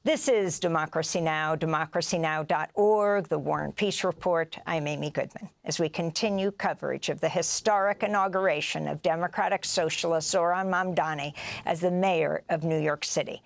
This is Democracy Now!, democracynow.org, the War and Peace Report. I'm Amy Goodman. As we continue coverage of the historic inauguration of Democratic Socialist Zohran Mamdani as the mayor of New York City.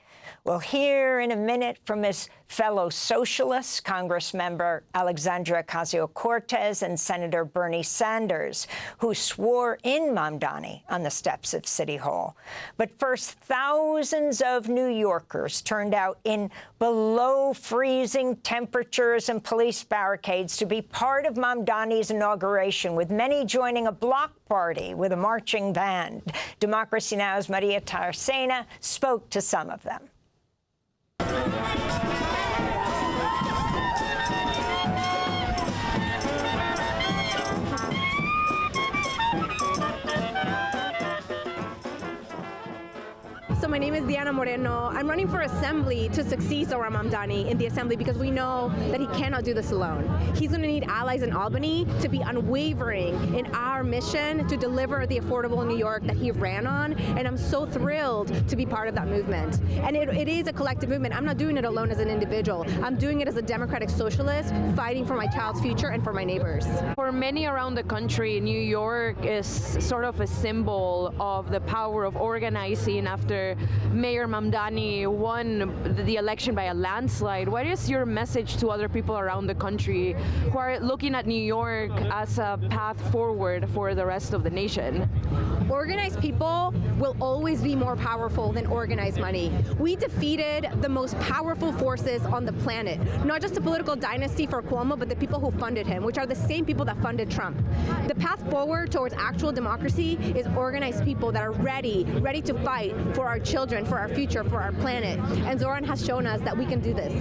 We'll hear in a minute from his fellow socialists, Congressmember Alexandria Ocasio-Cortez and Senator Bernie Sanders, who swore in Mamdani on the steps of City Hall. But first, thousands of New Yorkers turned out in below-freezing temperatures and police barricades to be part of Mamdani's inauguration, with many joining a block party with a marching band. Democracy Now!'s Maria Taracena spoke to some of them. So my name is Diana Moreno. I'm running for assembly to succeed Zohran Mamdani in the assembly because we know that he cannot do this alone. He's going to need allies in Albany to be unwavering in our mission to deliver the affordable New York that he ran on, and I'm so thrilled to be part of that movement. And it is a collective movement. I'm not doing it alone as an individual. I'm doing it as a democratic socialist, fighting for my child's future and for my neighbors. For many around the country, New York is sort of a symbol of the power of organizing after Mayor Mamdani won the election by a landslide. What is your message to other people around the country who are looking at New York as a path forward for the rest of the nation? Organized people will always be more powerful than organized money. We defeated the most powerful forces on the planet, not just the political dynasty for Cuomo, but the people who funded him, which are the same people that funded Trump. The path forward towards actual democracy is organized people that are ready to fight for our children, for our future, for our planet. And Zohran has shown us that we can do this.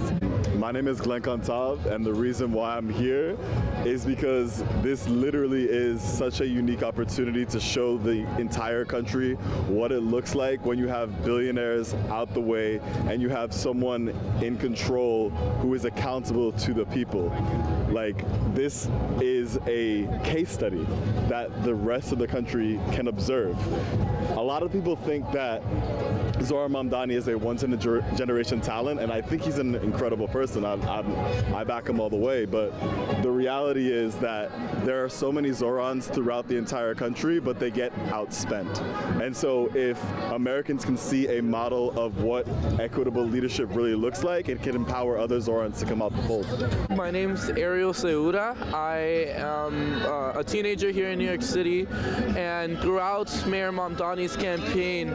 My name is Glenn Kantav, and the reason why I'm here is because this literally is such a unique opportunity to show the entire country what it looks like when you have billionaires out the way and you have someone in control who is accountable to the people. Like, this is a case study that the rest of the country can observe. A lot of people think that Zohran Mamdani is a once-in-a-generation talent, and I think he's an incredible person. I back him all the way, but the reality is that there are so many Zohrans throughout the entire country, but they get outspent. And so if Americans can see a model of what equitable leadership really looks like, it can empower other Zohrans to come out the fold. My name's Ariel Seuda. I am a teenager here in New York City, and throughout Mayor Mamdani's campaign,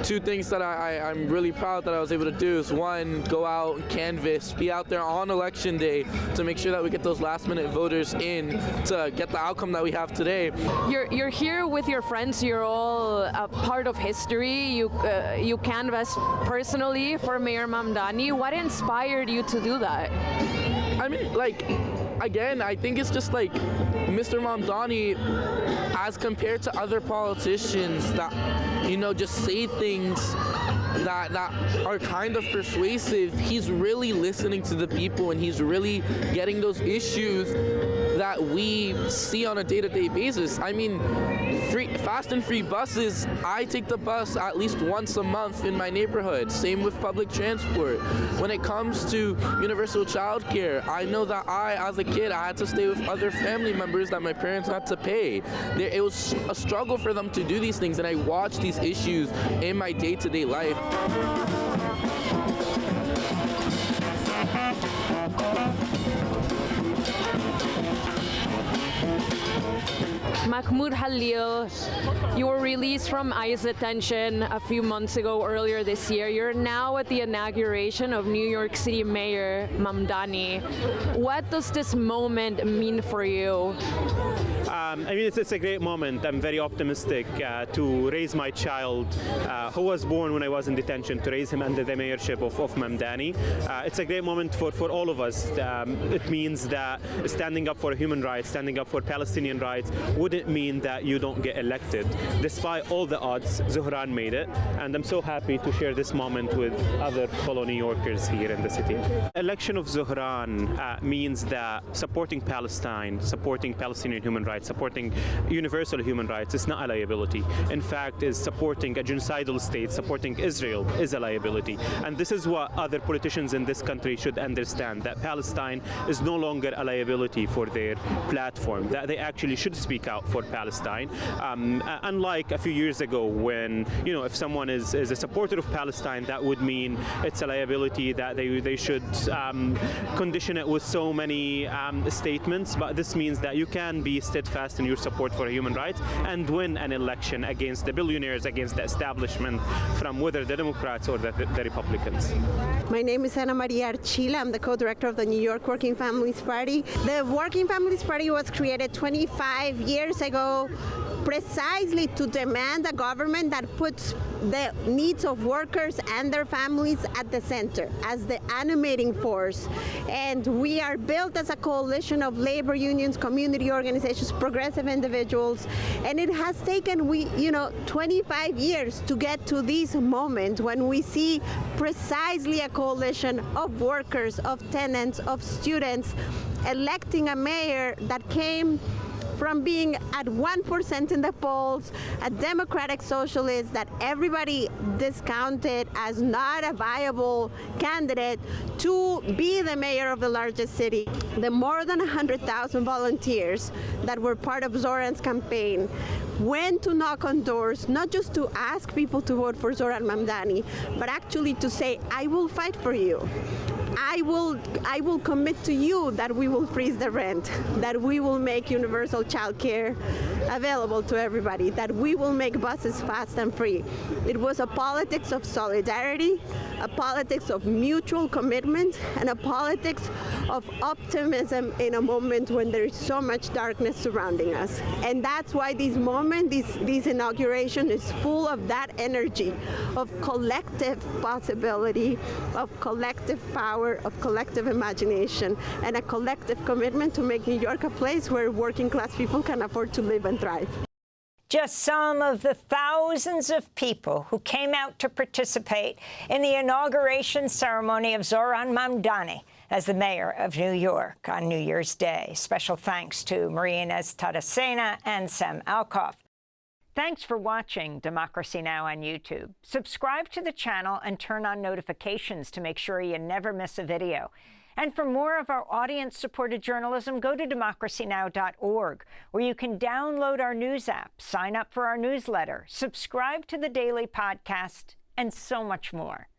two things that I'm really proud that I was able to do is, one, go out and canvass, be out there on election day to make sure that we get those last-minute voters in to get the outcome that we have today. You're here with your friends. You're all a part of history. You canvass personally for Mayor Mamdani. What inspired you to do that? I mean, like, again, I think it's just like Mr. Mamdani, as compared to other politicians that, you know, just say things that are kind of persuasive. He's really listening to the people, and he's really getting those issues that we see on a day-to-day basis. I mean, fast and free buses, I take the bus at least once a month in my neighborhood. Same with public transport. When it comes to universal childcare, I know that as a kid, I had to stay with other family members that my parents had to pay. It was a struggle for them to do these things, and I watch these issues in my day-to-day life. Mahmoud Khalil, you were released from ICE detention a few months ago, earlier this year. You're now at the inauguration of New York City Mayor Mamdani. What does this moment mean for you? I mean, it's a great moment. I'm very optimistic to raise my child, who was born when I was in detention, to raise him under the mayorship of Mamdani. It's a great moment for all of us. It means that standing up for human rights, standing up for Palestinian rights, wouldn't mean that you don't get elected. Despite all the odds, Zohran made it, and I'm so happy to share this moment with other fellow New Yorkers here in the city. Election of Zohran means that supporting Palestine, supporting Palestinian human rights, rights, supporting universal human rights is not a liability. In fact, is supporting a genocidal state, supporting Israel is a liability. And this is what other politicians in this country should understand, that Palestine is no longer a liability for their platform, that they actually should speak out for Palestine. Unlike a few years ago when, if someone is a supporter of Palestine, that would mean it's a liability, that they should condition it with so many statements. But this means that you can be steadfast in your support for human rights and win an election against the billionaires, against the establishment, from whether the Democrats or the Republicans. My name is Ana Maria Archila. I'm the co-director of the New York Working Families Party. The Working Families Party was created 25 years ago precisely to demand a government that puts the needs of workers and their families at the center as the animating force. And we are built as a coalition of labor unions, community organizations, progressive individuals, and it has taken 25 years to get to this moment when we see precisely a coalition of workers, of tenants, of students electing a mayor that came from being at 1% in the polls, a democratic socialist that everybody discounted as not a viable candidate, to be the mayor of the largest city. The more than 100,000 volunteers that were part of Zohran's campaign went to knock on doors, not just to ask people to vote for Zohran Mamdani, but actually to say, I will fight for you. I will commit to you that we will freeze the rent, that we will make universal childcare available to everybody, that we will make buses fast and free. It was a politics of solidarity, a politics of mutual commitment, and a politics of optimism in a moment when there is so much darkness surrounding us. And that's why this moment, this inauguration is full of that energy, of collective possibility, of collective power, of collective imagination, and a collective commitment to make New York a place where working class people can afford to live and thrive. Just some of the thousands of people who came out to participate in the inauguration ceremony of Zohran Mamdani as the mayor of New York on New Year's Day. Special thanks to Maria Inez Taracena and Sam Alcoff. Thanks for watching Democracy Now! On YouTube. Subscribe to the channel and turn on notifications to make sure you never miss a video. And for more of our audience-supported journalism, go to democracynow.org, where you can download our news app, sign up for our newsletter, subscribe to the daily podcast, and so much more.